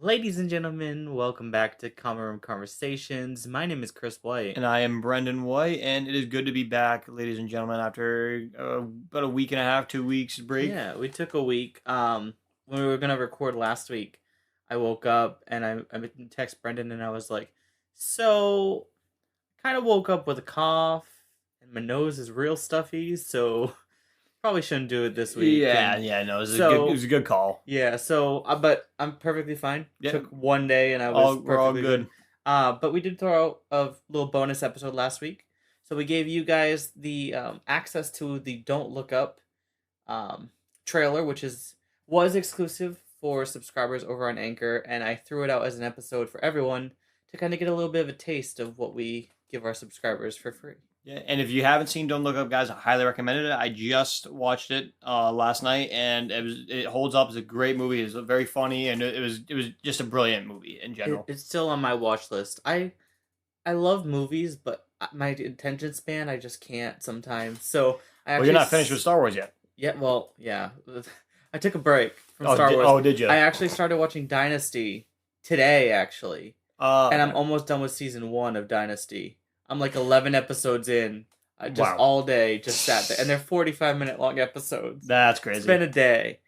Ladies and gentlemen, welcome back to Common Room Conversations. My name is Chris White. And I am Brendan White, and it is good to be back, ladies and gentlemen, after about a week and a half, 2 weeks break. Yeah, we took a week. When we were gonna record last week, I woke up and I text Brendan and I was like, "So, kind of woke up with a cough and my nose is real stuffy, so probably shouldn't do it this week." Yeah, And yeah, no, so, it was a good call. yeah, but I'm perfectly fine. Yeah, Took one day and I was we're all perfectly good. good. But we did throw out a little bonus episode last week. So we gave you guys the access to the Don't Look Up um, trailer, which was exclusive for subscribers over on Anchor, and I threw it out as an episode for everyone to kind of get a little bit of a taste of what we give our subscribers for free. Yeah, and if you haven't seen Don't Look Up, guys, I highly recommend it. I just watched it last night, and it holds up. It's a great movie. It's very funny, and it was just a brilliant movie in general. It's still on my watch list. I love movies, but my attention span I just can't sometimes. So I Well, you're not finished with Star Wars yet. Yeah, well, yeah. I took a break from Oh, Star Wars. oh, did you? I actually started watching Dynasty today, actually. And I'm almost done with season 1 of Dynasty. I'm like 11 episodes in. I just Wow. all day just sat there. And they're 45-minute long episodes. That's crazy. It's been a day.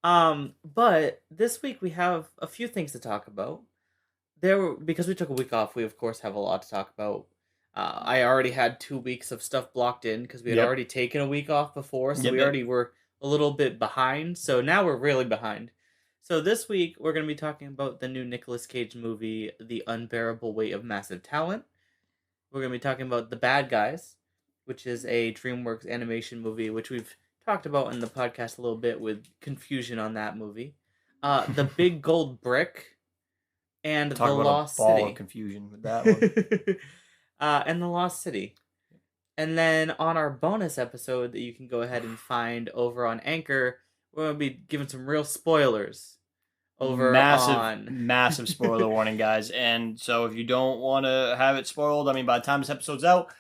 But this week we have a few things to talk about. Because we took a week off, we of course have a lot to talk about. I already had 2 weeks of stuff blocked in because we had already taken a week off before, so we already were a little bit behind. So now we're really behind. So this week we're going to be talking about the new Nicolas Cage movie, The Unbearable Weight of Massive Talent. We're going to be talking about The Bad Guys, which is a DreamWorks animation movie, which we've talked about in the podcast a little bit with confusion on that movie. The Big Gold Brick, and Talk The about Lost a ball City. of confusion with that one. And The Lost City. And then on our bonus episode that you can go ahead and find over on Anchor, we're going to be giving some real spoilers over massive spoiler warning, guys. And so if you don't want to have it spoiled, I mean, by the time this episode's out,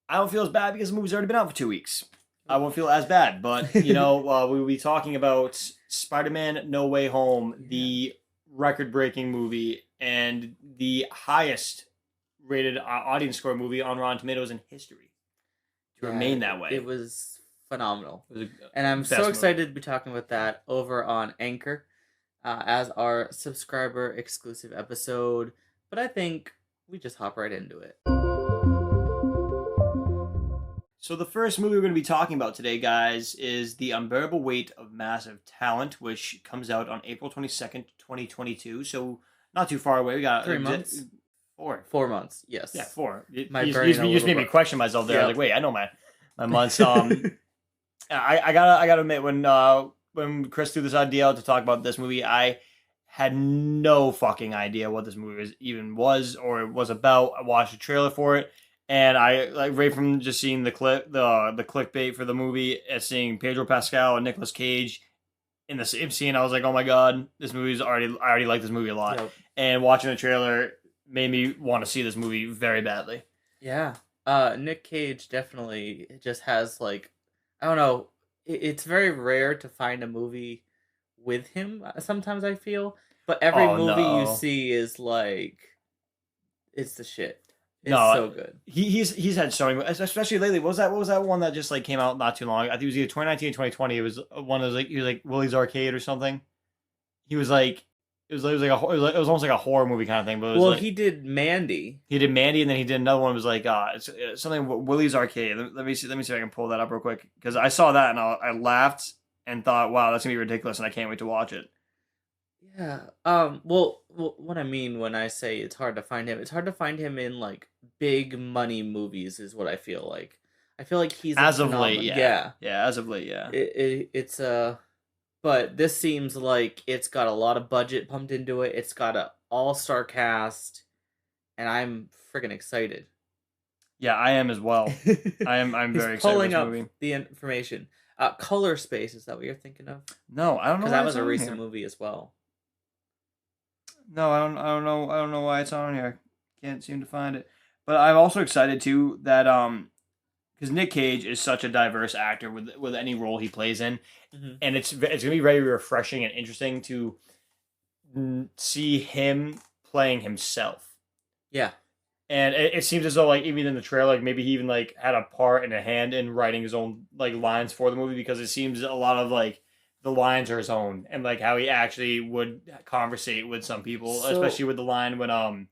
I don't feel as bad because the movie's already been out for 2 weeks. I won't feel as bad, but we'll be talking about Spider-Man: No Way Home, the record-breaking movie and the highest rated audience score movie on Rotten Tomatoes in history to remain that way. It was phenomenal. And I'm so excited to be talking about that over on Anchor as our subscriber exclusive episode. But I think we just hop right into it. So the first movie we're going to be talking about today, guys, is The Unbearable Weight of Massive Talent, which comes out on April 22nd, 2022. So not too far away. We got 3 months. 4. 4 months, yes. Yeah, 4. You just made me question myself there. Yep. I was like, wait, I know my months. I gotta admit, when Chris threw this idea out to talk about this movie, I had no fucking idea what this movie was or was about. I watched a trailer for it, and I right from just seeing the clickbait for the movie, and seeing Pedro Pascal and Nicolas Cage in the same scene, I was like, oh my god, I already like this movie a lot. Yep. And watching the trailer made me want to see this movie very badly. Yeah. Nick Cage definitely just has I don't know, it's very rare to find a movie with him sometimes, I feel, but every movie you see is it's the shit. It's so good. He's had so many, especially lately. What was that one that just came out not too long? I think it was either 2019 or 2020. It was one of those he was Willy's Arcade or something. He was like it was almost like a horror movie kind of thing. But he did Mandy. He did Mandy, and then he did another one. It was it's something Willy's Arcade. Let me see if I can pull that up real quick, because I saw that and I laughed and thought, wow, that's gonna be ridiculous, and I can't wait to watch it. Yeah. Well, what I mean when I say it's hard to find him, it's hard to find him in big money movies, is what I feel like. I feel like he's as of late, yeah. As of late, yeah. It's But this seems like it's got a lot of budget pumped into it. It's got an all-star cast, and I'm freaking excited. Yeah, I am as well. I'm very excited. Pulling up the information. Color Space, is that what you're thinking of? No, I don't know. Because that was a recent movie as well. No, I don't know why it's on here. Can't seem to find it. But I'm also excited too that because Nick Cage is such a diverse actor with any role he plays in, and it's gonna be very refreshing and interesting to see him playing himself. Yeah. And it seems as though, like, even in the trailer, like, maybe he even, like, had a part and a hand in writing his own, like, lines for the movie, because it seems a lot of, like, the lines are his own, and, like, how he actually would conversate with some people, So especially with the line when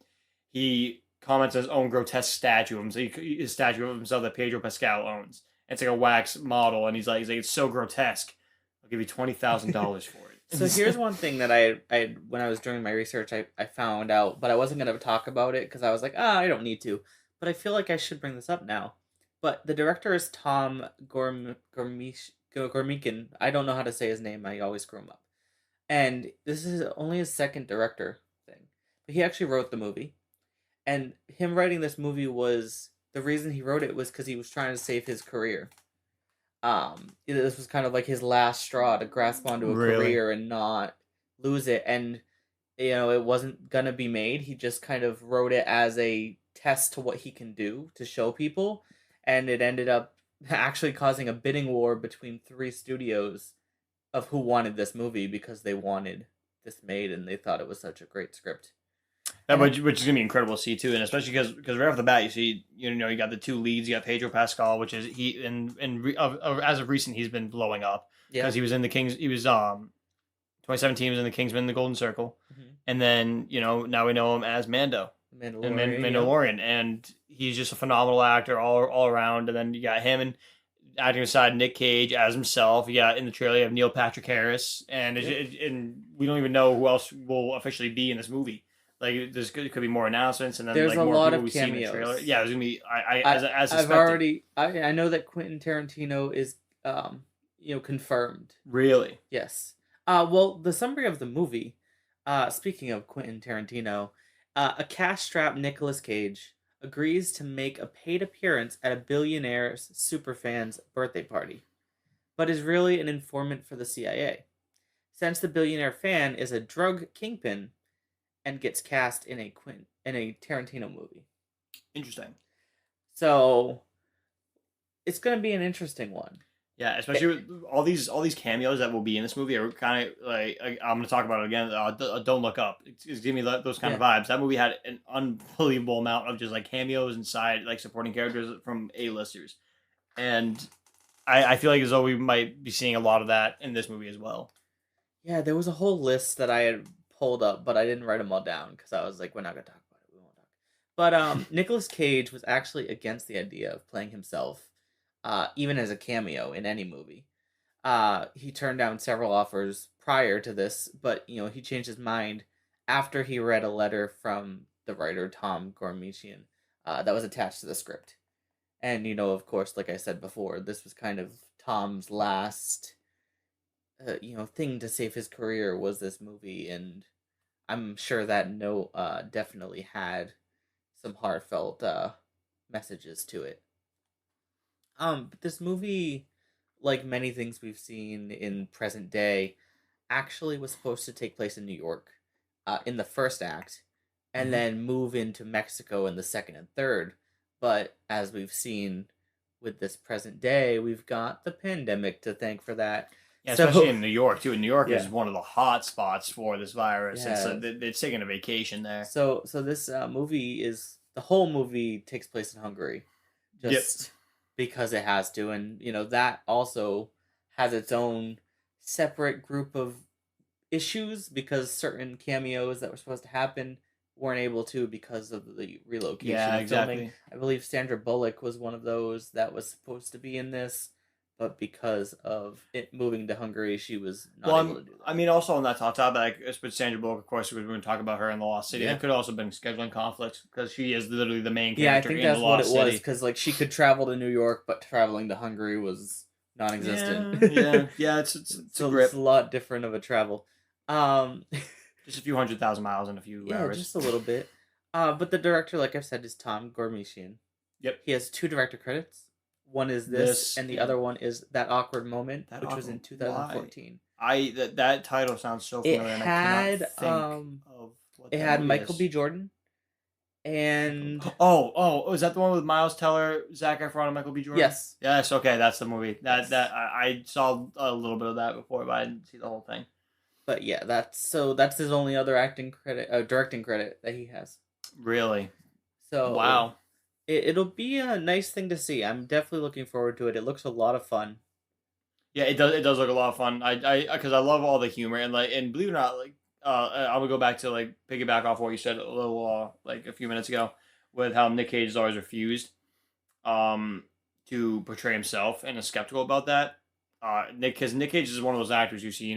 he comments on his own grotesque statue of himself, his statue of himself that Pedro Pascal owns. It's like a wax model, and he's like, it's so grotesque. I'll give you $20,000 for so it. here's one thing that I when I was doing my research, I found out, but I wasn't gonna talk about it because I was like, I don't need to. But I feel like I should bring this up now. But the director is Tom Gormican. I don't know how to say his name. I always screw him up. And this is only his second director thing. But he actually wrote the movie. And him writing this movie was the reason he wrote it was because he was trying to save his career. This was kind of like his last straw to grasp onto a Really? career and not lose it. And it wasn't gonna be made. He just kind of wrote it as a test to what he can do to show people, and it ended up actually causing a bidding war between three studios of who wanted this movie because they wanted this made and they thought it was such a great script. Which is gonna be incredible to see too, and especially because right off the bat you see you got the two leads. You got Pedro Pascal, which is he as of recent he's been blowing up because he was in the Kings. He was 2017 he was in the Kingsman, the Golden Circle, and then now we know him as Mando, Mandalorian, and he's just a phenomenal actor all around. And then you got him and acting aside Nick Cage as himself. You got in the trailer you have Neil Patrick Harris, and and we don't even know who else will officially be in this movie. Like there could be more announcements, and then there's like a more lot people of we see in the cameos. trailer. Yeah, there's gonna be. I've already. I know that Quentin Tarantino is confirmed. Really? Yes. Well, the summary of the movie. Speaking of Quentin Tarantino, a cash-strapped Nicolas Cage agrees to make a paid appearance at a billionaire's superfan's birthday party, but is really an informant for the CIA. Since the billionaire fan is a drug kingpin, and gets cast in a Tarantino movie. Interesting. So it's gonna be an interesting one. Yeah, especially with all these cameos that will be in this movie are kind of like I'm gonna talk about it again. Don't Look Up. It's giving me those kind of vibes. That movie had an unbelievable amount of just like cameos inside, like supporting characters from A-listers, and I feel like as though we might be seeing a lot of that in this movie as well. Yeah, there was a whole list that I had pulled up, but I didn't write them all down because I was like, we're not gonna talk about it. We won't talk. But Nicolas Cage was actually against the idea of playing himself, even as a cameo in any movie. He turned down several offers prior to this, but he changed his mind after he read a letter from the writer Tom Gormican that was attached to the script. And of course, like I said before, this was kind of Tom's last thing to save his career was this movie, and I'm sure that note definitely had some heartfelt messages to it. But this movie, like many things we've seen in present day, actually was supposed to take place in New York in the first act, and then move into Mexico in the second and third. But as we've seen with this present day, we've got the pandemic to thank for that. Yeah, especially in New York too. New York is one of the hot spots for this virus. Yeah. It's taking a vacation there. So this movie is the whole movie takes place in Hungary, just because it has to, and that also has its own separate group of issues because certain cameos that were supposed to happen weren't able to because of the relocation. Yeah, exactly. Filming. I believe Sandra Bullock was one of those that was supposed to be in this, but because of it moving to Hungary, she was not able to do that. I mean, also on that topic, with Sandra Bullock, of course, we're going to talk about her in The Lost City. It could also have been scheduling conflicts because she is literally the main character in The Lost City. Yeah, I think that's what it was because she could travel to New York, but traveling to Hungary was non-existent. Yeah, it's a lot different of a travel. Just a few 100,000 miles in a few hours. Just a little bit. But the director, like I've said, is Tom Gormican. Yep. He has 2 director credits. One is this and the other one is That Awkward Moment, which was in 2014. That title sounds so familiar. It had it had Michael B. Jordan, and was that the one with Miles Teller, Zac Efron, and Michael B. Jordan? Yes. Okay, that's the movie. I saw a little bit of that before, but I didn't see the whole thing. But yeah, that's his only other acting credit, directing credit that he has. Really? So Wow. it'll be a nice thing to see. I'm definitely looking forward to it. It looks a lot of fun. Yeah, it does. It does look a lot of fun. Because I love all the humor and believe it or not, I would go back to like piggyback off what you said a little like a few minutes ago with how Nick Cage has always refused um to portray himself and is skeptical about that. Because Nick Cage is one of those actors you see,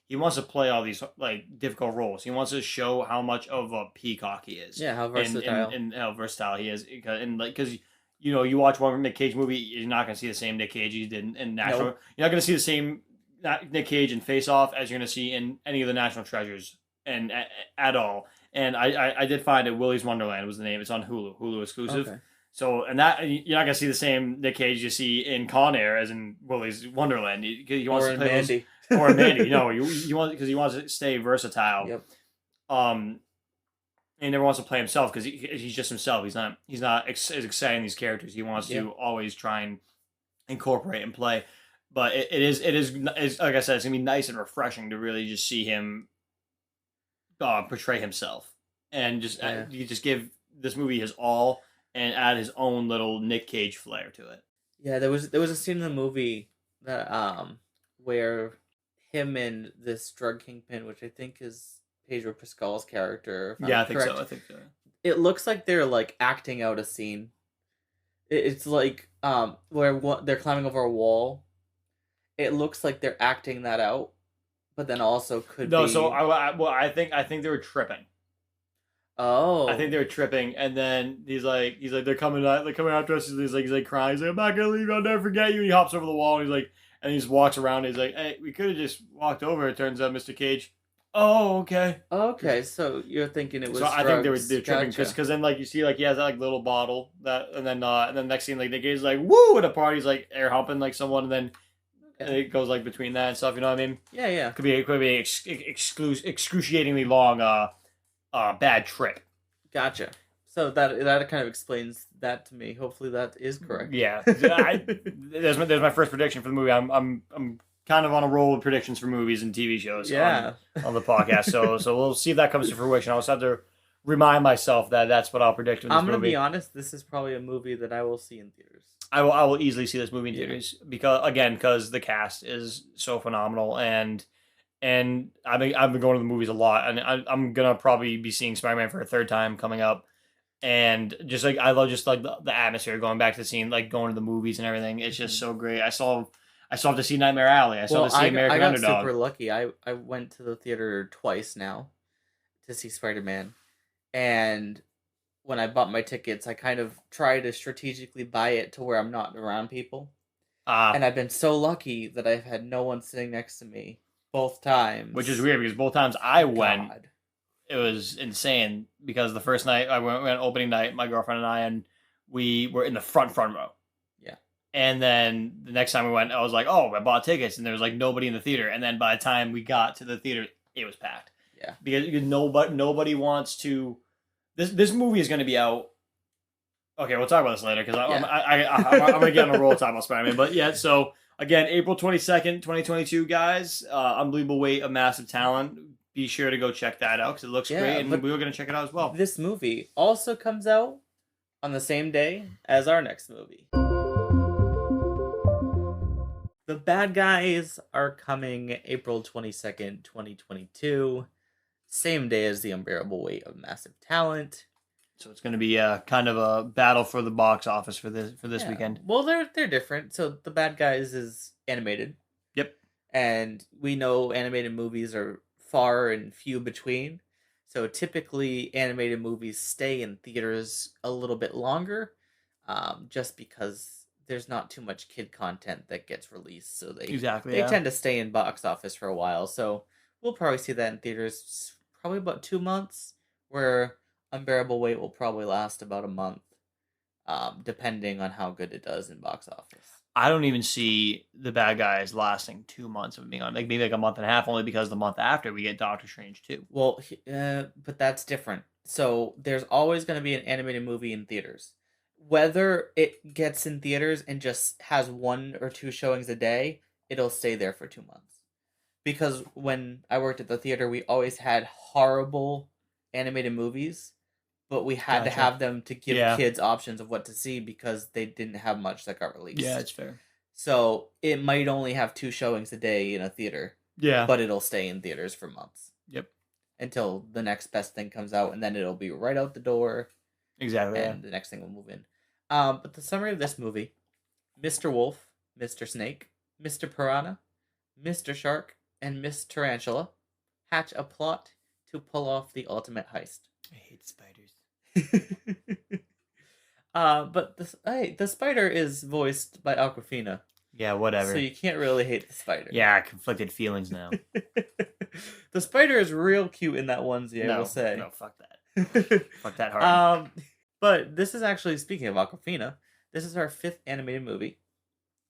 he wants to play all these like difficult roles. He wants to show how much of a peacock he is, Yeah, how and versatile. how versatile he is, and like because you watch one Nick Cage movie, you're not gonna see the same Nick Cage you did in National. Nope. You're not gonna see the same Nick Cage in Face Off as you're gonna see in any of the National Treasures, and at all. And I did find it. Willie's Wonderland was the name. It's on Hulu exclusive. Okay. So, and that you're not gonna see the same Nick Cage you see in Con Air as in Willy's Wonderland. He wants Or to in play those, Mandy. or in Mandy. You want because he wants to stay versatile. Yep. Um, and he never wants to play himself because he's just himself. He's not as exciting these characters. He wants Yep. to always try and incorporate and play. But it is like I said, it's gonna be nice and refreshing to really just see him portray himself and just Yeah. you just give this movie his all and add his own little Nick Cage flair to it. Yeah, there was a scene in the movie that where him and this drug kingpin, which I think is Pedro Pascal's character, if Yeah, I'm I think so. correct. I think so. It looks like they're like acting out a scene. It's like where they're climbing over a wall. It looks like they're acting that out, but then also could No, so be. I think they were tripping. I think Oh, they were tripping, and then he's like they're coming after us. He's like crying. He's like, I'm not gonna leave you. I'll never forget you. And he hops over the wall. And he's like, and he just walks around. And he's like, hey, we could have just walked over. It turns out, Mr. Cage. Oh, okay. okay. So you're thinking it So was I think they were drugs? they're tripping Gotcha. because then like you see like he has that like little bottle that and then next thing like the guy's like woo at a party he's like air humping like someone and then Okay. it goes like between that and stuff, you know what I mean? Yeah, yeah. Could be excruciatingly long bad trip. Gotcha. So that kind of explains that to me. Hopefully that is correct. Yeah, there's my first prediction for the movie. I'm kind of on a roll with predictions for movies and TV shows Yeah. on the podcast. So we'll see if that comes to fruition. I'll just have to remind myself that that's what I'll predict in this I'm gonna be movie. honest. This is probably a movie that I will see in theaters. I will easily see this movie in Yeah. theaters because the cast is so phenomenal and I've been going to the movies a lot and I'm gonna probably be seeing Spider-Man for a third time coming up and just like I love just like the atmosphere going back to the scene like going to the movies and everything. It's just so great. I saw have to see Nightmare Alley. I saw Well, to see I American got Underdog. super lucky. I went to the theater twice now to see Spider Man, and when I bought my tickets, I kind of try to strategically buy it to where I'm not around people. Uh And I've been so lucky that I've had no one sitting next to me both times. which is weird because both times I went God. it was insane because the first night we went opening night, my girlfriend and I, and we were in the front row. Yeah. And then the next time we went, I was like, oh, I bought tickets, and there was like nobody in the theater. And then by the time we got to the theater, it was packed Yeah. because nobody wants to. This movie is going to be out. Okay, we'll talk about this later because I'm going to get on a roll talking about Spider-Man. But yeah, so again, April 22nd, 2022, guys. Unbelievable Weight of Massive Talent. Be sure to go check that out because it looks Yeah, great, and but we were going to check it out as well. this movie also comes out on the same day as our next movie. The Bad Guys are coming April 22nd, 2022. Same day as The Unbearable Weight of Massive Talent. So it's going to be kind of a battle for the box office for this Yeah. weekend. Well, they're different. So The Bad Guys is animated. Yep. And we know animated movies are far and few between. So typically animated movies stay in theaters a little bit longer, just because there's not too much kid content that gets released. So Exactly. they Yeah. tend to stay in box office for a while. So we'll probably see that in theaters probably about 2 months, where Unbearable Weight will probably last about a month, depending on how good it does in box office. I don't even see the Bad Guys lasting 2 months of being on, like maybe like a month and a half, only because the month after we get Doctor Strange 2. Well, but that's different. So there's always going to be an animated movie in theaters. Whether it gets in theaters and just has 1 or 2 showings a day, it'll stay there for 2 months. because when I worked at the theater, we always had horrible animated movies, but we had to Gotcha. have them to give kids options of what to see because they didn't have much that got released. Yeah, it's fair. So it might only have 2 showings a day in a theater. Yeah. But it'll stay in theaters for months. Yep. Until the next best thing comes out, and then it'll be right out the door. Exactly. And the next thing will move in. But the summary of this movie: Mr. Wolf, Mr. Snake, Mr. Piranha, Mr. Shark, and Miss Tarantula hatch a plot to pull off the ultimate heist. I hate spiders. But the spider is voiced by Awkwafina. Yeah, whatever. So you can't really hate the spider. Yeah, conflicted feelings now. The spider is real cute in that onesie, I will say. No, fuck that. Fuck that hard. But this is actually, speaking of Awkwafina, this is her 5th animated movie.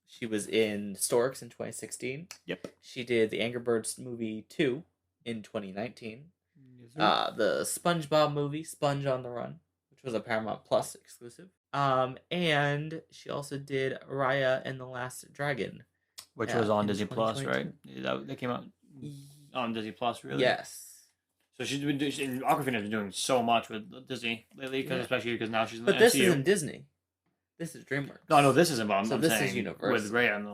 She was in Storks in 2016. Yep. She did the Angry Birds movie 2 in 2019. The SpongeBob movie, Sponge on the Run, which was a Paramount Plus exclusive. And she also did Raya and the Last Dragon, which was on Disney Plus, right? That came out on Disney Plus, really. Yes. So she's been Awkwafina has been doing so much with Disney lately, especially because now she's in the MCU. But this isn't Disney. This is DreamWorks. No, this isn't. But I'm this saying is Universal. With Raya and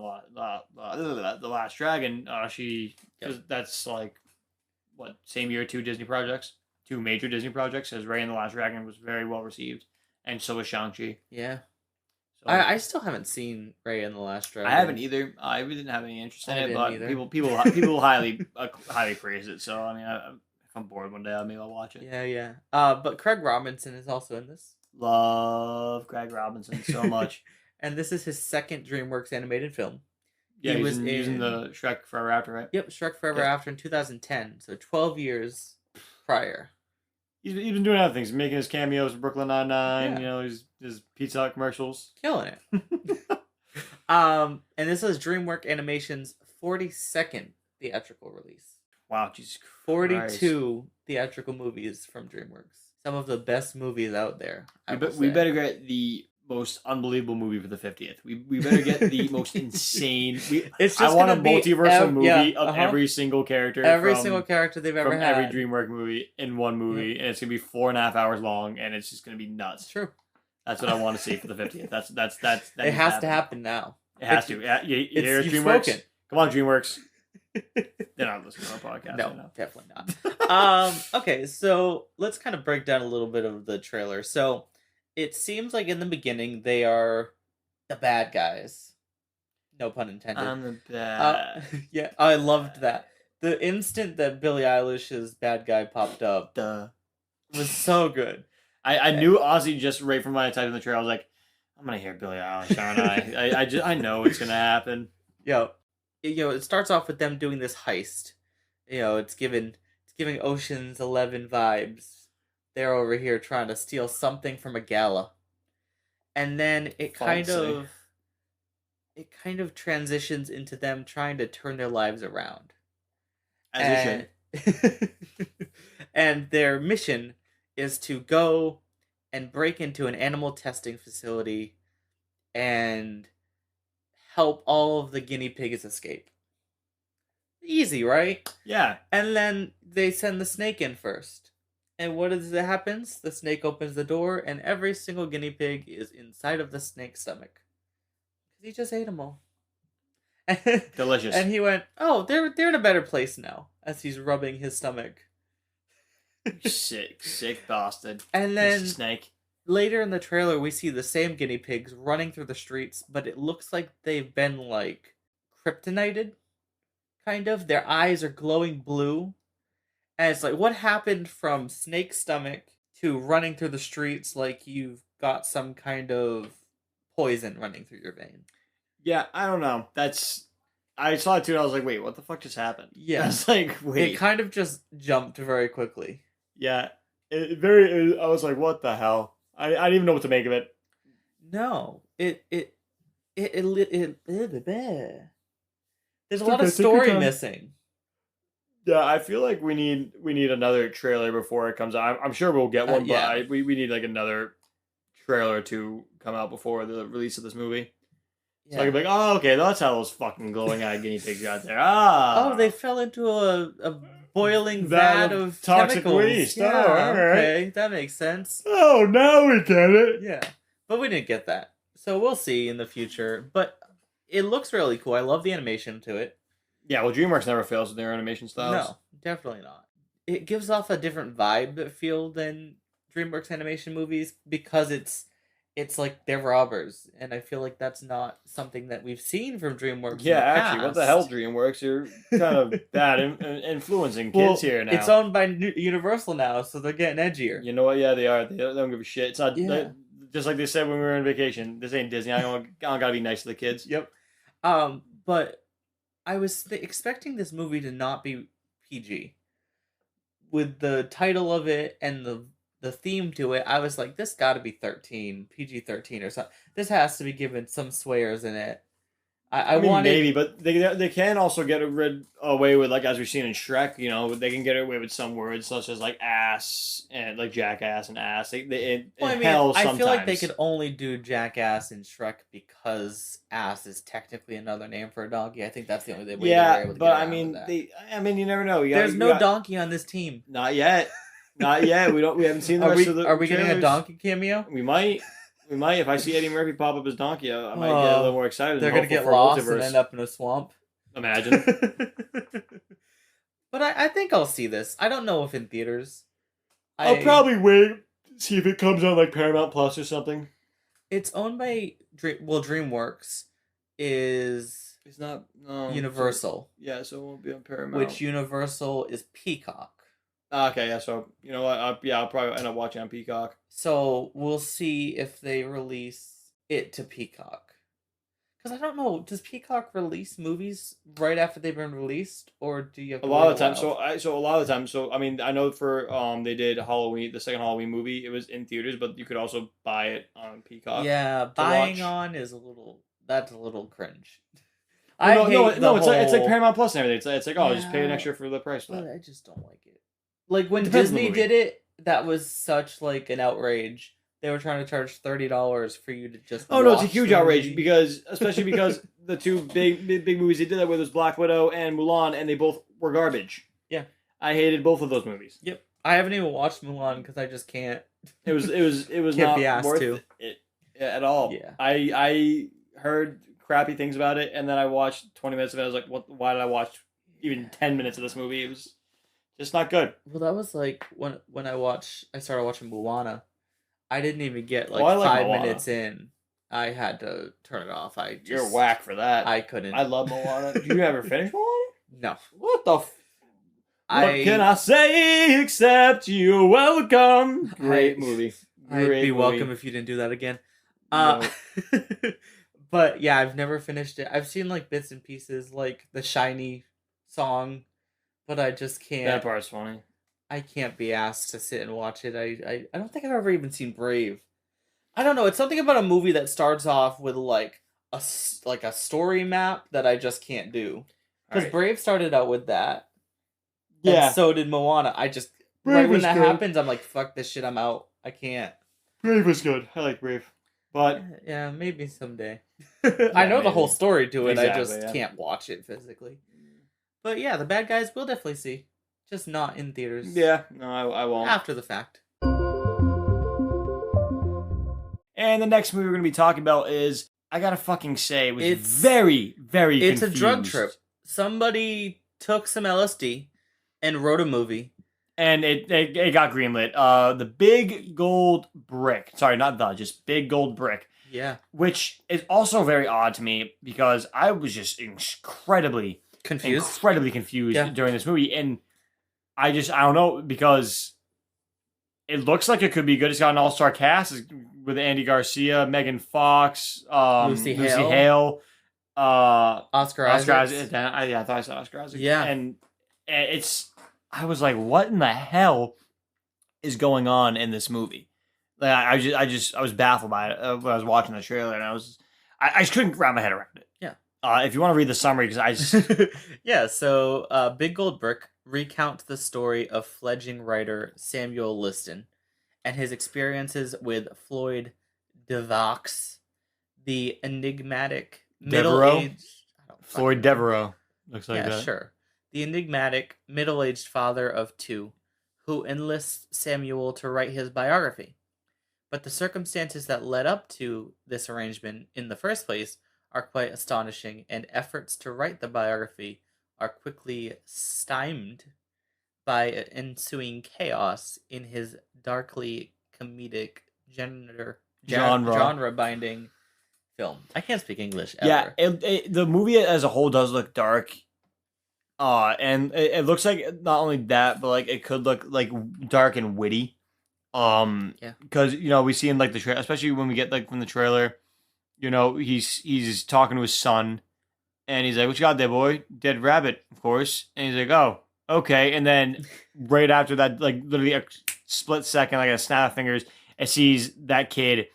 the Last Dragon. That's like what, same year, 2 Disney projects, 2 major Disney projects. As Raya and the Last Dragon was very well received. And so was Shang-Chi. Yeah. So, I still haven't seen Raya and the Last Dragon. I haven't either. I really didn't have any interest in it, but people highly praise it. So I mean, if I'm bored one day, maybe I'll watch it. Yeah. But Craig Robinson is also in this. Love Craig Robinson so much. And this is his 2nd DreamWorks animated film. Yeah, he was in the Shrek Forever After, right? Yep, Shrek Forever After in 2010. So 12 years prior. He's been doing other things, making his cameos in Brooklyn Nine-Nine. Yeah. His Pizza Hut commercials, killing it. And this is DreamWorks Animation's 42nd theatrical release. Wow, Jesus Christ. 42 theatrical movies from DreamWorks. Some of the best movies out there. We better get the most unbelievable movie for the 50th. We better get the most insane. I want a multiversal movie of every single character. Every single character they've ever had. Every DreamWorks movie in one movie, and it's gonna be 4.5 hours long, and it's just gonna be nuts. True. That's what I want to see for the 50th. That it has to happen now. It has to. Yeah, you hear DreamWorks? Spoken. Come on, DreamWorks. They're not listening to our podcast. No, definitely not. Okay, so let's kind of break down a little bit of the trailer. So it seems like in the beginning they are the bad guys. No pun intended. I'm the bad. Yeah, I loved that. The instant that Billie Eilish's bad guy popped up was so good. I knew Ozzy just right from my type in the trailer. I was like, I'm gonna hear Billie Eilish, aren't I? I know it's gonna happen. It starts off with them doing this heist. It's giving Ocean's 11 vibes. They're over here trying to steal something from a gala, and then it kind of transitions into them trying to turn their lives around. As it should. And their mission is to go and break into an animal testing facility and help all of the guinea pigs escape. Easy, right? Yeah. And then they send the snake in first. And what happens? The snake opens the door, and every single guinea pig is inside of the snake's stomach. Because he just ate them all. Delicious. And he went, oh, they're in a better place now, as he's rubbing his stomach. Sick bastard. And then snake. Later in the trailer, we see the same guinea pigs running through the streets, but it looks like they've been, like, kryptonited, kind of. Their eyes are glowing blue. And it's like, what happened from snake stomach to running through the streets like you've got some kind of poison running through your vein? Yeah, I don't know. I saw it too, and I was like, wait, what the fuck just happened? Yeah. I was like, wait. It kind of just jumped very quickly. Yeah. I was like, what the hell? I didn't even know what to make of it. No. There's a lot of story missing. Yeah, I feel like we need another trailer before it comes out. I'm sure we'll get one, but we need like another trailer to come out before the release of this movie. So I could be like, oh, okay, that's how those fucking glowing-eyed guinea pigs got there. Ah. Oh, they fell into a boiling Vat vat of of toxic chemicals. waste. Yeah, Oh, all right. okay, that makes sense. Oh, now we get it. Yeah, but we didn't get that, so we'll see in the future. But it looks really cool. I love the animation to it. Yeah, well, DreamWorks never fails with their animation styles. No, definitely not. It gives off a different vibe feel than DreamWorks animation movies because it's like they're robbers, and I feel like that's not something that we've seen from DreamWorks. Yeah, in the actually, past. what the hell, DreamWorks? You're kind of bad influencing kids here now. It's owned by Universal now, so they're getting edgier. You know what? Yeah, they are. They don't give a shit. It's not Yeah. just like they said when we were on vacation. This ain't Disney. I don't gotta be nice to the kids. Yep. But I was expecting this movie to not be PG. With the title of it and the theme to it, I was like, this got to be 13, PG-13 or something. This has to be given some swears in it. I mean, wanted... maybe, but they can also get away with, like, as we've seen in Shrek, you know, they can get away with some words such as like ass and like jackass and ass. Hell, I sometimes. feel like they could only do jackass in Shrek because ass is technically another name for a donkey. I think that's the only way they were able to get around with that. I mean, you never know. There's no donkey on this team. Not yet. Not yet. We haven't seen the rest of the. Are we getting a donkey cameo? We might. We might. If I see Eddie Murphy pop up as Donkey, I might get a little more excited. They're gonna get lost and end up in a swamp. Imagine. But I think I'll see this. I don't know if in theaters. I'll probably wait, see if it comes on like Paramount Plus or something. It's owned by DreamWorks is it's not Universal. So it won't be on Paramount. Which Universal is Peacock. Okay, yeah. So you know what? I'll probably end up watching on Peacock. So we'll see if they release it to Peacock. Because I don't know, does Peacock release movies right after they've been released, or do you have to a lot of the time? So a lot of the time. So I mean, I know for they did Halloween, the second Halloween movie. It was in theaters, but you could also buy it on Peacock. Yeah, buying on is a little cringe. It's like Paramount Plus and everything. It's like just pay an extra for the price. But I just don't like it. Like when Disney did it, that was such like an outrage. They were trying to charge $30 for you to just. Oh no, it's a huge outrage especially because the two big movies they did that with was Black Widow and Mulan, and they both were garbage. Yeah, I hated both of those movies. Yep, I haven't even watched Mulan because I just can't. It was can't not be asked worth to. it at all. Yeah, I heard crappy things about it, and then I watched 20 minutes of it. I was like, what? Why did I watch even 10 minutes of this movie? It was just not good. Well, that was like when I started watching Moana. I didn't even get 5 minutes in. I had to turn it off. You're whack for that. I couldn't. I love Moana. Did you ever finish Moana? No. What the? What can I say except you're welcome? Great movie. I'd be welcome if you didn't do that again. No. But yeah, I've never finished it. I've seen like bits and pieces, like the Shiny song, but I just can't. That part's funny. I can't be asked to sit and watch it. I don't think I've ever even seen Brave. I don't know. It's something about a movie that starts off with like a story map that I just can't do. Because Brave started out with that. Yeah. And so did Moana. Brave when that happens, I'm like, fuck this shit. I'm out. I can't. Brave was good. I like Brave. But yeah, maybe someday. I know the whole story to it. Exactly, I just can't watch it physically. But yeah, the bad guys we'll definitely see. Just not in theaters. Yeah, no, I won't. After the fact. And the next movie we're going to be talking about is, I gotta fucking say, it was very, very confused. It's a drug trip. Somebody took some LSD and wrote a movie. And it got greenlit. The Big Gold Brick. Sorry, just Big Gold Brick. Yeah. Which is also very odd to me because I was just incredibly confused during this movie. And I don't know, because it looks like it could be good. It's got an all-star cast with Andy Garcia, Megan Fox, Lucy Hale, Oscar Isaac. I thought I said Oscar Isaac. Yeah. And I was like, what in the hell is going on in this movie? Like, I was baffled by it when I was watching the trailer, and I just couldn't wrap my head around it. Yeah. If you want to read the summary, because I just yeah. So, Big Gold Brick recounts the story of fledgling writer Samuel Liston and his experiences with Floyd DeVox, the enigmatic Devereaux? middle-aged. I don't fucking Floyd know. Devereaux. Looks like Yeah, that. sure. The enigmatic, middle-aged father of two, who enlists Samuel to write his biography. But the circumstances that led up to this arrangement in the first place are quite astonishing, and efforts to write the biography are quickly stymied by ensuing chaos in his darkly comedic Genre. genre binding film. I can't speak English Yeah, ever. the movie as a whole does look dark. And it looks like not only that, but like it could look like dark and witty. Yeah. Because we see in like the trailer, especially when we get like from the trailer, he's talking to his son, and he's like, "What you got there, boy? Dead rabbit, of course." And he's like, "Oh, okay." And then right after that, like literally a split second, like a snap of fingers, it sees that kid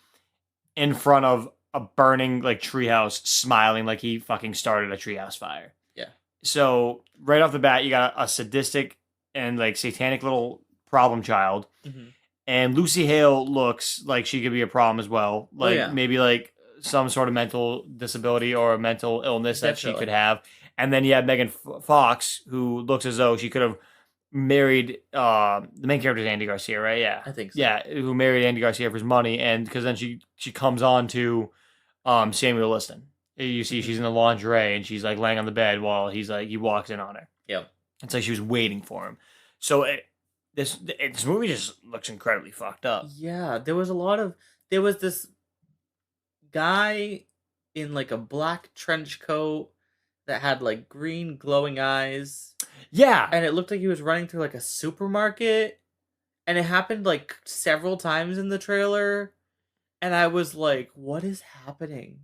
in front of a burning like treehouse, smiling like he fucking started a treehouse fire. Yeah. So right off the bat, you got a sadistic and like satanic little problem child. Mm-hmm. And Lucy Hale looks like she could be a problem as well. Like maybe like some sort of mental disability or a mental illness that she could have. And then you have Megan Fox, who looks as though she could have married the main character is Andy Garcia, right? Yeah, I think so. Yeah, who married Andy Garcia for his money, and because then she comes on to Samuel Liston. You see, she's in the lingerie and she's like laying on the bed while he walks in on her. Yep. It's like she was waiting for him. So this movie just looks incredibly fucked up. Yeah, there was this guy in like a black trench coat that had like green glowing eyes. Yeah. And it looked like he was running through like a supermarket. And it happened like several times in the trailer. And I was like, what is happening?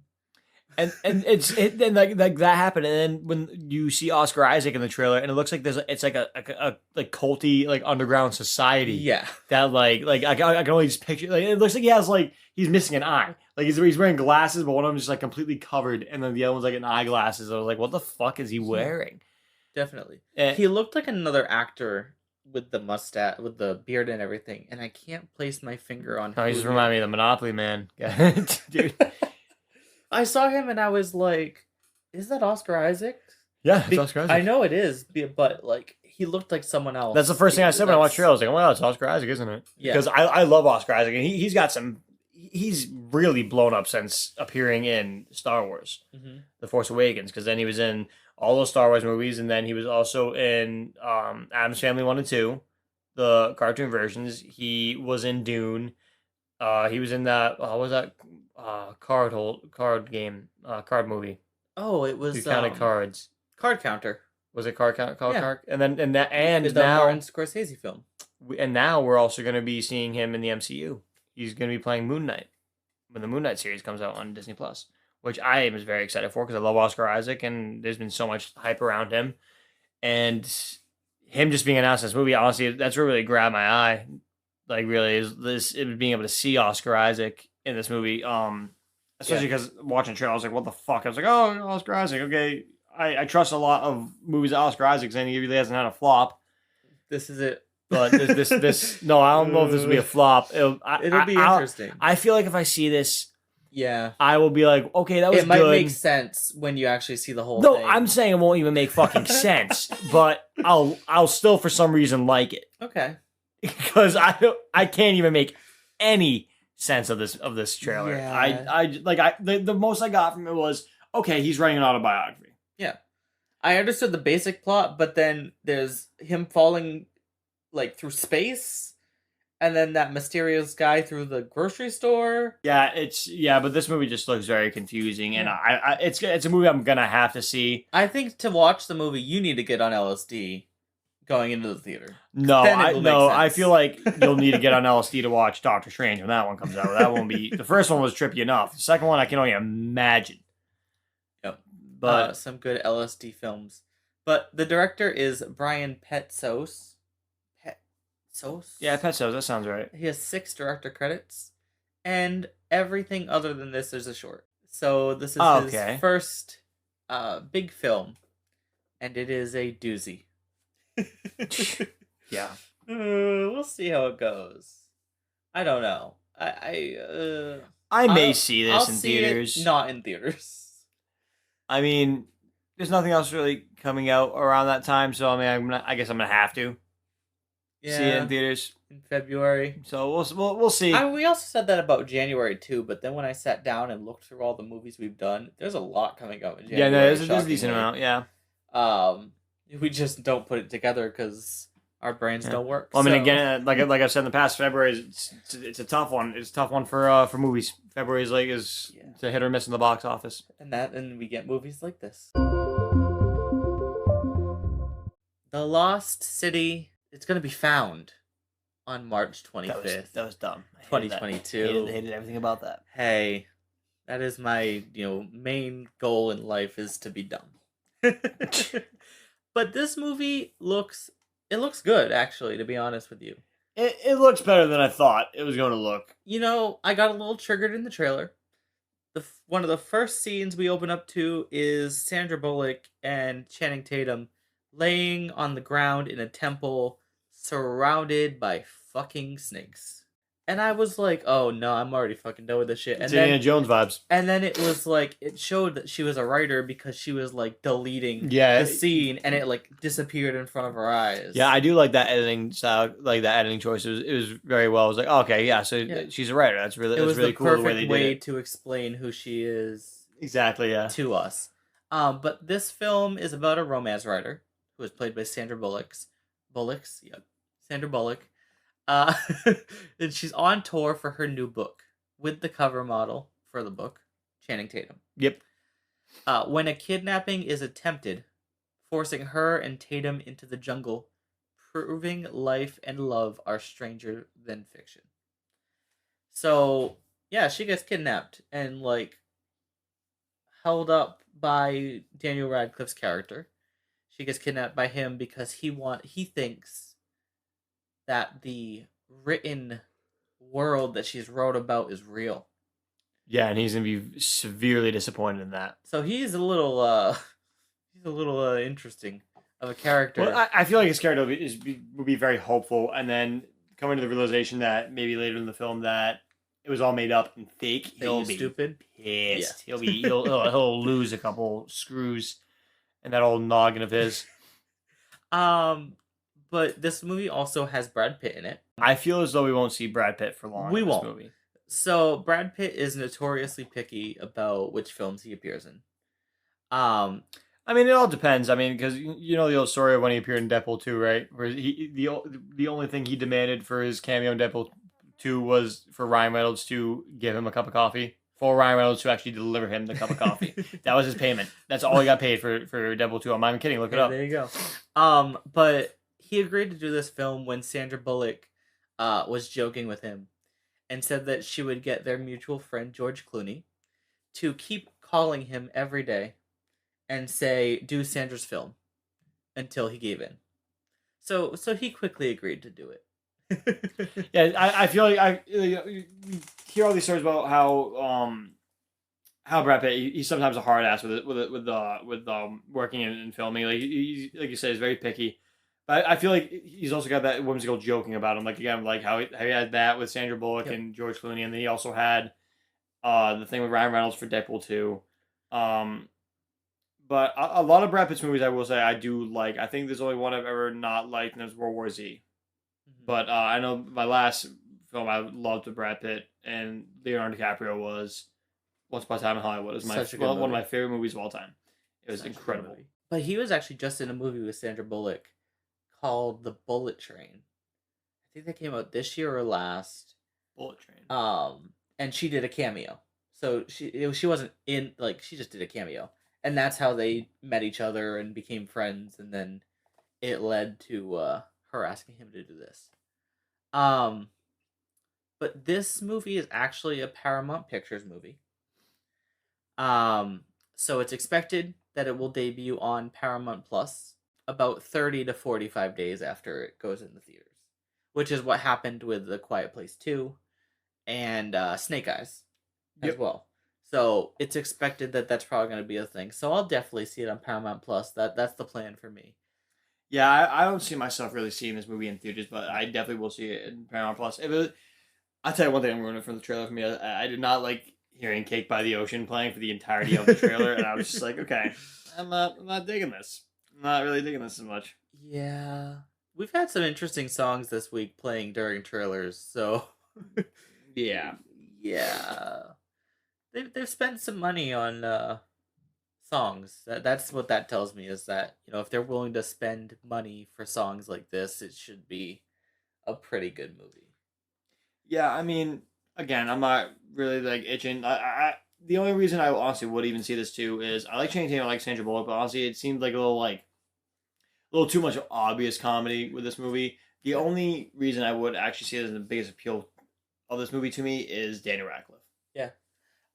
And then like that happened, and then when you see Oscar Isaac in the trailer, and it looks like it's like a like culty like underground society. Yeah. That like I can only just picture, like it looks like he's missing an eye. Like he's wearing glasses, but one of them is just like completely covered, and then the other one's like an eyeglasses. I was like, what the fuck is he wearing? Definitely. He looked like another actor with the mustache, with the beard and everything, and I can't place my finger on. Oh, he just reminded me of the Monopoly Man, dude. I saw him and I was like, "Is that Oscar Isaac?" Yeah, it's Oscar Isaac. I know it is, but like he looked like someone else. That's the first thing I said when I watched the trailer. I was like, "Oh, wow, it's Oscar Isaac, isn't it?" Yeah. Because I love Oscar Isaac, and he's got some. He's really blown up since appearing in Star Wars, The Force Awakens. Because then he was in all those Star Wars movies, and then he was also in Addams Family 1 and 2, the cartoon versions. He was in Dune. He was in that. What was that? Card game, card movie. Oh, it was counted cards. Card Counter. Was it card count? Card? And then the now Martin Scorsese film. And now we're also going to be seeing him in the MCU. He's going to be playing Moon Knight when the Moon Knight series comes out on Disney Plus, which I am very excited for because I love Oscar Isaac and there's been so much hype around him, and him just being announced in this movie. Honestly, that's what really grabbed my eye. Like, really, is being able to see Oscar Isaac in this movie. Especially because watching the trailer, I was like, what the fuck? I was like, oh, Oscar Isaac, okay. I trust a lot of movies that Oscar Isaac's in. He really hasn't had a flop. This is it. But this no, I don't know if this will be a flop. It'll be interesting. I feel like if I see this, yeah, I will be like, okay, that was good. It might make sense when you actually see the whole thing. No, I'm saying it won't even make fucking sense, but I'll still for some reason like it. Okay. Because I can't even make any sense of this trailer. Yeah. The most I got from it was, okay, he's writing an autobiography. Yeah. I understood the basic plot, but then there's him falling like through space, and then that mysterious guy through the grocery store. Yeah, but this movie just looks very confusing, and it's a movie I'm gonna have to see. I think to watch the movie, you need to get on LSD going into the theater. No, I feel like you'll need to get on LSD to watch Doctor Strange when that one comes out. That won't be the first one was trippy enough. The second one I can only imagine. Yep, but some good LSD films. But the director is Brian Petsos. Yeah, Petsos, that sounds right. He has 6 director credits, and everything other than this is a short. So this is his first big film, and it is a doozy. Yeah. We'll see how it goes. I don't know. I may see this in theaters. Not in theaters. I mean, there's nothing else really coming out around that time, so I mean, I guess I'm gonna have to see it in Yeah, theaters. in February. So we'll see. We also said that about January too, but then when I sat down and looked through all the movies we've done, there's a lot coming out in Yeah, no, January. there's a decent Shockingly, amount. Yeah, um, we just don't put it together because our brains yeah. don't work. Well, I mean, So again, like I've said in the past, February it's a tough one. It's a tough one for movies. February is yeah, it's a hit or miss in the box office. and we get movies like this. The Lost City. It's gonna be found on March That 25th, was dumb. I hated that. 2022. Hated everything about that. Hey, that is my, main goal in life is to be dumb. But this movie looks good actually, to be honest with you. It looks better than I thought it was going to look. I got a little triggered in the trailer. One of the first scenes we open up to is Sandra Bullock and Channing Tatum laying on the ground in a temple surrounded by fucking snakes. And I was like, "Oh no, I'm already fucking done with this shit." It's Indiana Jones vibes. And then it was like it showed that she was a writer because she was like deleting Yeah, the scene and it like disappeared in front of her eyes. yeah, I do like that editing style, like that editing choice. It was very well. I was like, oh, okay, yeah, so Yeah. she's a writer. It That's was really the cool the way perfect they way did it. to explain who she is Exactly, yeah. to us. But this film is about a romance writer who is played by Sandra Bullocks, yep, Sandra Bullock. Uh, and she's on tour for her new book with the cover model for the book, Channing Tatum. Yep. When a kidnapping is attempted, forcing her and Tatum into the jungle, proving life and love are stranger than fiction. So, yeah, she gets kidnapped and like held up by Daniel Radcliffe's character. She gets kidnapped by him because he thinks that the written world that she's wrote about is real. Yeah, and he's gonna be severely disappointed in that. So he's a little interesting of a character. Well, I feel like his character would be very hopeful, and then coming to the realization that maybe later in the film that it was all made up and fake, he'll be stupid. pissed. Yeah. He'll lose a couple screws and that old noggin of his. But this movie also has Brad Pitt in it. I feel as though we won't see Brad Pitt for long. We in won't. This movie. So Brad Pitt is notoriously picky about which films he appears in. I mean, it all depends. I mean, because you know the old story of when he appeared in Deadpool 2, right? Where the only thing he demanded for his cameo in Deadpool 2 was for Ryan Reynolds to give him a cup of coffee. For Ryan Reynolds to actually deliver him the cup of coffee. That was his payment. That's all he got paid for Deadpool 2. I'm not even kidding. Look it up. There you go. But he agreed to do this film when Sandra Bullock was joking with him and said that she would get their mutual friend George Clooney to keep calling him every day and say, "Do Sandra's film," until he gave in. So he quickly agreed to do it. Yeah, I feel like you hear all these stories about how Brad Pitt he's sometimes a hard ass with working in filming. Like like you said, he's very picky. But I feel like he's also got that whimsical joking about him. Like again, like how he had that with Sandra Bullock and George Clooney, and then he also had the thing with Ryan Reynolds for Deadpool 2. But a lot of Brad Pitt's movies, I will say, I do like. I think there's only one I've ever not liked, and it's World War Z. Mm-hmm. But I know my last film I loved with Brad Pitt and Leonardo DiCaprio was Once Upon a Time in Hollywood. It was one of my favorite movies of all time. It was incredible. But he was actually just in a movie with Sandra Bullock called The Bullet Train. I think that came out this year or last. Bullet Train. And she did a cameo. So she wasn't in, like, she just did a cameo. And that's how they met each other and became friends, and then it led to her asking him to do this. But this movie is actually a Paramount Pictures movie. So it's expected that it will debut on Paramount Plus about 30 to 45 days after it goes in the theaters, which is what happened with The Quiet Place 2 and Snake Eyes as well. So it's expected that that's probably going to be a thing. So I'll definitely see it on Paramount Plus. That's the plan for me. Yeah, I don't see myself really seeing this movie in theaters, but I definitely will see it in Paramount Plus. I'll tell you one thing I'm ruining from the trailer for me. I did not like hearing "Cake by the Ocean" playing for the entirety of the trailer, and I was just like, okay, I'm not digging this. I'm not really digging this as much. Yeah. We've had some interesting songs this week playing during trailers, so Yeah. yeah. They've spent some money on songs. That's what that tells me is that, if they're willing to spend money for songs like this, it should be a pretty good movie. Yeah, I mean, again, I'm not really like itching. The only reason I honestly would even see this too is I like Channing Tatum, I like Sandra Bullock, but honestly, it seemed like a little too much obvious comedy with this movie. The Yeah. only reason I would actually see it as the biggest appeal of this movie to me is Daniel Radcliffe. Yeah.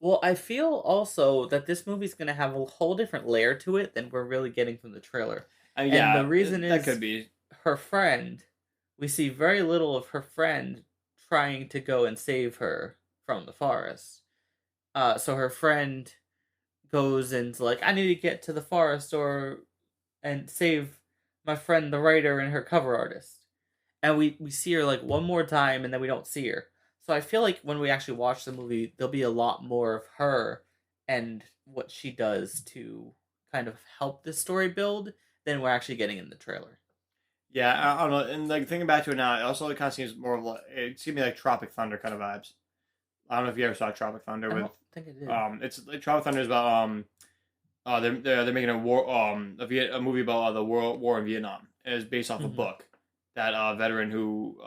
Well, I feel also that this movie's going to have a whole different layer to it than we're really getting from the trailer. I mean, And the yeah, reason that is could be. her friend, we see very little of her friend trying to go and save her from the forest. So her friend goes and like, I need to get to the forest or and save my friend the writer and her cover artist. And we see her like one more time and then we don't see her. So I feel like when we actually watch the movie, there'll be a lot more of her and what she does to kind of help the story build than we're actually getting in the trailer. Yeah, I don't know. And like thinking back to it now, it also kind of seems more of like it seemed like Tropic Thunder kind of vibes. I don't know if you ever saw Tropic Thunder I with don't think I did. it's like Tropic Thunder is about they're making a war a movie about the war in Vietnam. It is based off a Mm-hmm. book that a veteran who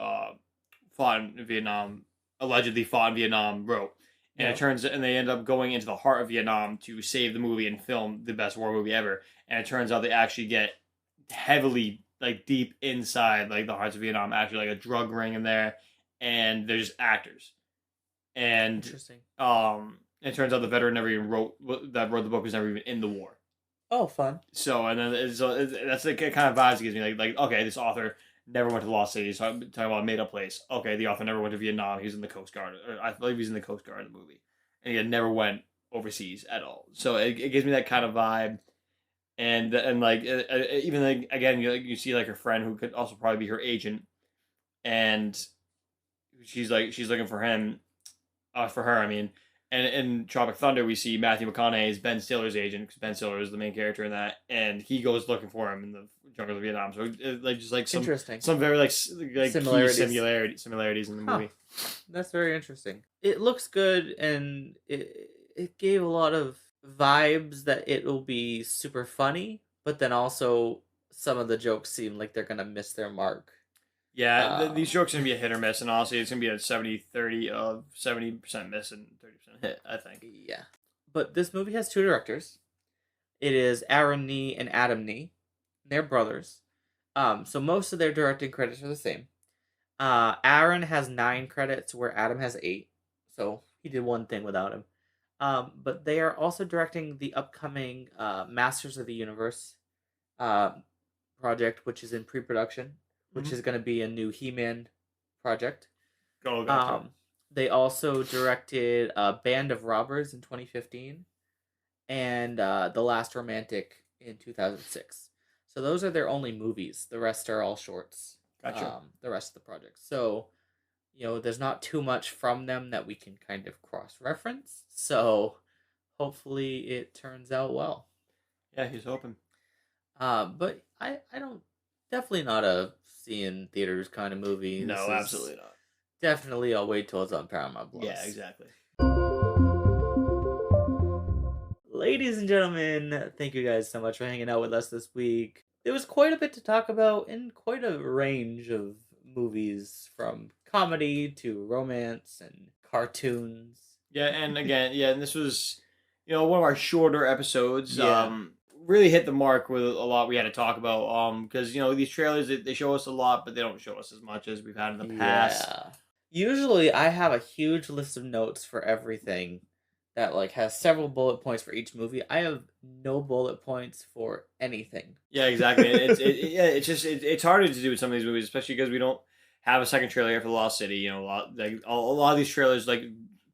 fought in Vietnam allegedly fought in Vietnam wrote. And Yeah. and they end up going into the heart of Vietnam to save the movie and film the best war movie ever. And it turns out they actually get heavily like deep inside like the hearts of Vietnam, actually like a drug ring in there, and they're just actors. And Interesting. it turns out the veteran never even wrote the book was never even in the war. Oh, fun. So and then that's the kind of vibes it gives me. Like okay, this author never went to the Lost City. So I'm talking about a made up place. Okay, the author never went to Vietnam. He was in the Coast Guard. Or I believe he's in the Coast Guard in the movie, and he never went overseas at all. So it gives me that kind of vibe. And like even like again you see like her friend who could also probably be her agent, and she's looking for him, for her I mean. And in Tropic Thunder, we see Matthew McConaughey as Ben Stiller's agent because Ben Stiller is the main character in that, and he goes looking for him in the jungle of Vietnam. So like just like Interesting. some very like Similarities. key similarities in the movie. That's very interesting. It looks good, and it gave a lot of vibes that it will be super funny, but then also some of the jokes seem like they're gonna miss their mark. Yeah, these jokes are gonna be a hit or miss, and honestly, it's gonna be a 70-30 of 70% miss and 30% hit. I think. Yeah, but this movie has two directors. It is Aaron Nee and Adam Nee. They're brothers. So most of their directing credits are the same. Aaron has 9 credits, where Adam has 8. So he did one thing without him. But they are also directing the upcoming Masters of the Universe uh, project, which is in pre-production, which is going to be a new He-Man project. Go, gotcha. They also directed Band of Robbers in 2015 and The Last Romantic in 2006. So those are their only movies. The rest are all shorts. Gotcha. The rest of the project. So, there's not too much from them that we can kind of cross-reference. So hopefully it turns out well. Yeah, he's hoping. But I don't, definitely not a see in theaters kind of movie. No, absolutely not. Definitely, I'll wait till it's on Paramount Plus. Yeah, exactly. Ladies and gentlemen, thank you guys so much for hanging out with us this week. There was quite a bit to talk about in quite a range of movies, from comedy to romance and cartoons. Yeah, and again, and this was, one of our shorter episodes. Yeah. Really hit the mark with a lot we had to talk about. Because these trailers they show us a lot, but they don't show us as much as we've had in the past. Yeah. Usually, I have a huge list of notes for everything that like has several bullet points for each movie. I have no bullet points for anything. Yeah, exactly. It's harder to do with some of these movies, especially because we don't have a second trailer for Lost City. A lot of these trailers like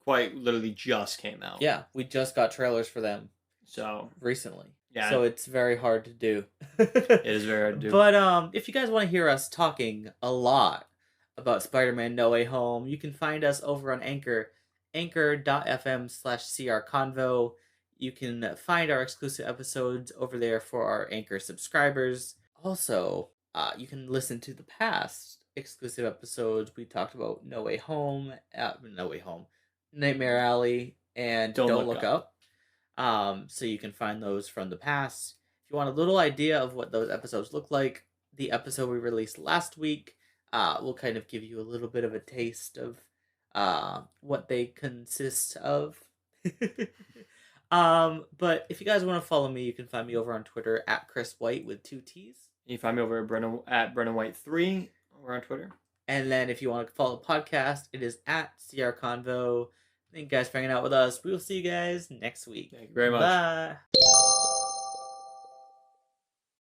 quite literally just came out. Yeah, we just got trailers for them. So recently. Yeah. So it's very hard to do. It is very hard to do. But if you guys want to hear us talking a lot about Spider-Man No Way Home, you can find us over on Anchor. anchor.fm/crconvo. You can find our exclusive episodes over there for our Anchor subscribers. Also, you can listen to the past exclusive episodes. We talked about No Way Home, Nightmare Alley, and Don't Look Up. So you can find those from the past. If you want a little idea of what those episodes look like, the episode we released last week will kind of give you a little bit of a taste of what they consist of. But if you guys want to follow me, you can find me over on Twitter at Chris White with 2 T's. You can find me over at Brennan White 3 over on Twitter. And then if you want to follow the podcast, it is at CR Convo. Thank you guys for hanging out with us. We will see you guys next week. Thank you very much. Bye.